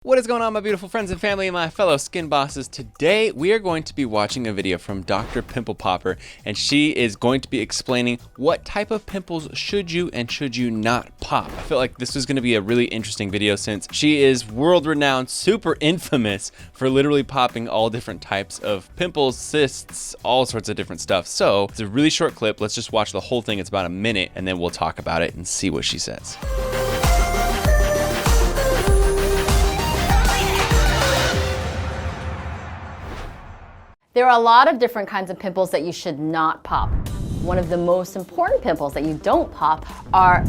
What is going on, my beautiful friends and family and my fellow skin bosses? Today we are going to be watching a video from Dr. Pimple Popper, and she is going to be explaining what type of pimples should you and should you not pop. I feel like this is going to be a really interesting video since she is world-renowned, super infamous for literally popping all different types of pimples, cysts, all sorts of different stuff. So it's a really short clip. Let's just watch the whole thing. It's about a minute, and then we'll talk about it and see what she says. There are a lot of different kinds of pimples that you should not pop. One of the most important pimples that you don't pop are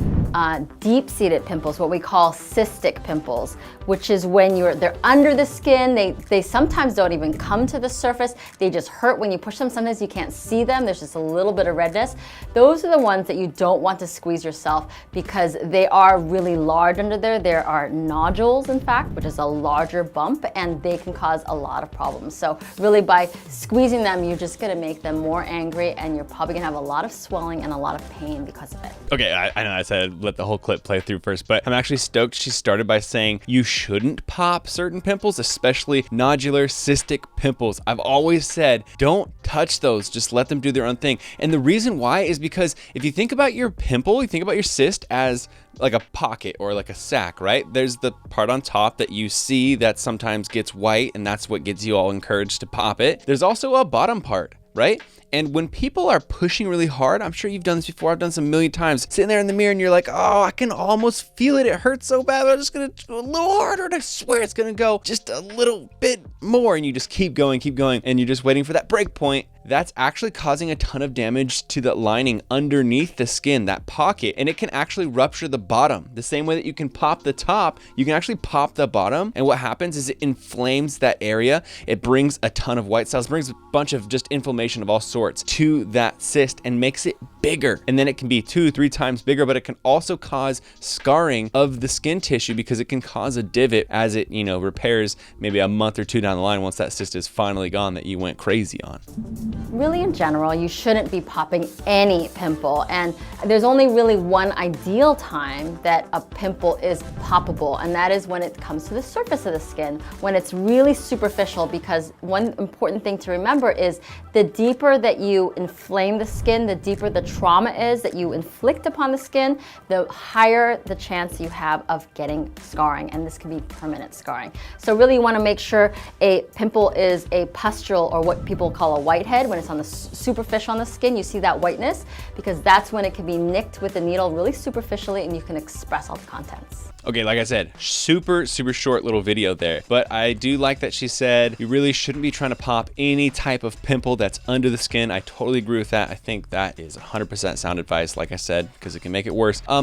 deep-seated pimples, what we call cystic pimples, which is when they're under the skin. They sometimes don't even come to the surface. They just hurt when you push them. Sometimes you can't see them. There's just a little bit of redness. Those are the ones that you don't want to squeeze yourself because they are really large under there. There are nodules, in fact, which is a larger bump, and they can cause a lot of problems. So really by squeezing them, you're just gonna make them more angry, and you're probably gonna have a lot of swelling and a lot of pain because of it. Okay, I know I said let the whole clip play through first, but I'm actually stoked she started by saying you shouldn't pop certain pimples, especially nodular cystic pimples. I've always said don't touch those, just let them do their own thing. And the reason why is because if you think about your pimple, you think about your cyst as like a pocket or like a sack, right? There's the part on top that you see that sometimes gets white, and that's what gets you all encouraged to pop it. There's also a bottom part, right? And when people are pushing really hard, I'm sure you've done this before, I've done this a million times, sitting there in the mirror and you're like, oh, I can almost feel it. It hurts so bad, but I'm just gonna do a little harder, and I swear it's gonna go just a little bit more. And you just keep going, and you're just waiting for that break point. That's actually causing a ton of damage to the lining underneath the skin, that pocket, and it can actually rupture the bottom. The same way that you can pop the top, you can actually pop the bottom, and what happens is it inflames that area. It brings a ton of white cells, brings a bunch of just inflammation of all sorts to that cyst and makes it bigger. And then it can be 2-3 times bigger, but it can also cause scarring of the skin tissue because it can cause a divot as it, repairs maybe a month or two down the line once that cyst is finally gone that you went crazy on. Really, in general, you shouldn't be popping any pimple, and there's only really one ideal time that a pimple is poppable, and that is when it comes to the surface of the skin, when it's really superficial, because one important thing to remember is the deeper that you inflame the skin, the deeper the trauma is that you inflict upon the skin, the higher the chance you have of getting scarring, and this can be permanent scarring. So really you want to make sure a pimple is a pustule, or what people call a whitehead. When it's on the superficial on the skin, you see that whiteness, because that's when it can be nicked with the needle really superficially and you can express all the contents. Okay, like I said, super short little video there, but I do like that she said you really shouldn't be trying to pop any type of pimple that's under the skin. I totally agree with that. I think that is 100% sound advice, like I said, because it can make it worse. I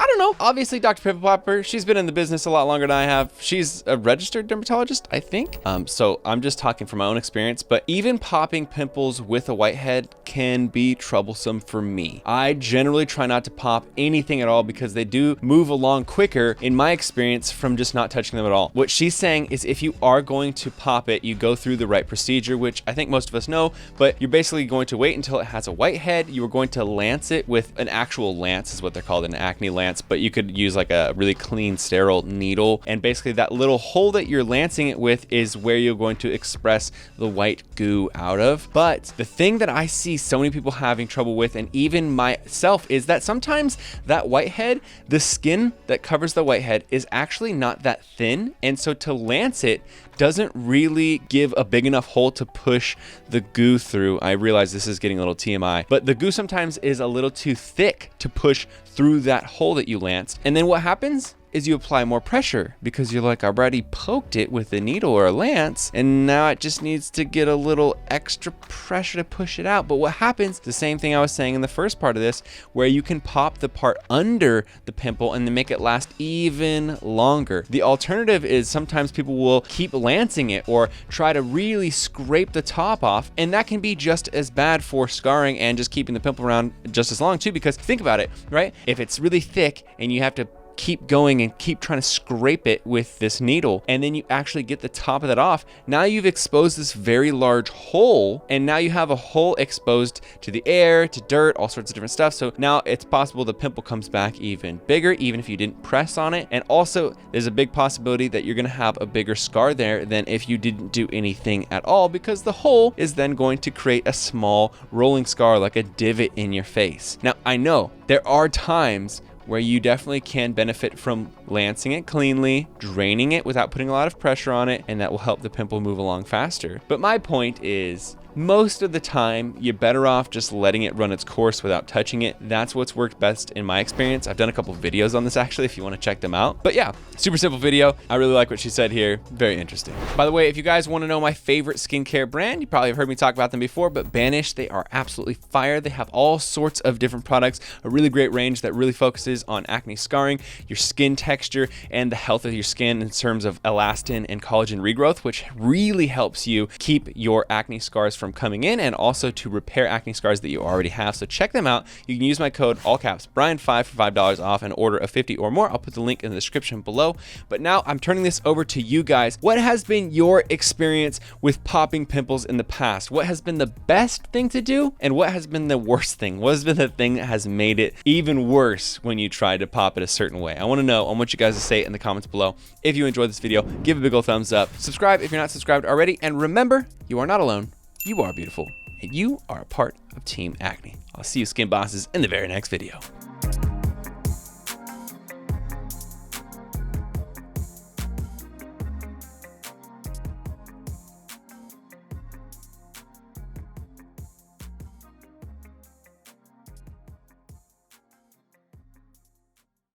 don't know. Obviously, Dr. Pimple Popper, she's been in the business a lot longer than I have. She's a registered dermatologist, I think. So I'm just talking from my own experience, but even popping pimples with a whitehead can be troublesome for me. I generally try not to pop anything at all because they do move along quicker in my experience from just not touching them at all. What she's saying is if you are going to pop it, you go through the right procedure, which I think most of us know, but you're basically going to wait until it has a whitehead. You are going to lance it with an actual lance, is what they're called, an acne lance, but you could use like a really clean, sterile needle. And basically that little hole that you're lancing it with is where you're going to express the white goo out of. But the thing that I see so many people having trouble with, and even myself, is that sometimes that whitehead, the skin that covers the whitehead is actually not that thin, and so to lance it doesn't really give a big enough hole to push the goo through. I realize this is getting a little TMI, but the goo sometimes is a little too thick to push through that hole that you lanced. And then what happens is you apply more pressure because you're like, I already poked it with a needle or a lance, and now it just needs to get a little extra pressure to push it out. But what happens, the same thing I was saying in the first part of this, where you can pop the part under the pimple and then make it last even longer. The alternative is sometimes people will keep lancing it or try to really scrape the top off, and that can be just as bad for scarring and just keeping the pimple around just as long too, because think about it, right? If it's really thick and you have to keep going and keep trying to scrape it with this needle, and then you actually get the top of that off, now you've exposed this very large hole, and now you have a hole exposed to the air, to dirt, all sorts of different stuff. So now it's possible the pimple comes back even bigger, even if you didn't press on it. And also there's a big possibility that you're gonna have a bigger scar there than if you didn't do anything at all, because the hole is then going to create a small rolling scar, like a divot in your face. Now, I know there are times where you definitely can benefit from lancing it cleanly, draining it without putting a lot of pressure on it, and that will help the pimple move along faster. But my point is, most of the time, you're better off just letting it run its course without touching it. That's what's worked best in my experience. I've done a couple of videos on this actually, if you want to check them out. But yeah, super simple video. I really like what she said here. Very interesting. By the way, if you guys want to know my favorite skincare brand, you probably have heard me talk about them before, but Banish, they are absolutely fire. They have all sorts of different products, a really great range that really focuses on acne scarring, your skin texture, and the health of your skin in terms of elastin and collagen regrowth, which really helps you keep your acne scars from coming in, and also to repair acne scars that you already have. So check them out. You can use my code, all caps, Brian5 for $5 off an order of 50 or more. I'll put the link in the description below. But now I'm turning this over to you guys. What has been your experience with popping pimples in the past? What has been the best thing to do, and what has been the worst thing? What has been the thing that has made it even worse when you try to pop it a certain way? I want to know. I want you guys to say it in the comments below. If you enjoyed this video, give a big old thumbs up. Subscribe if you're not subscribed already, and remember, you are not alone. You are beautiful, and you are a part of Team Acne. I'll see you skin bosses in the very next video.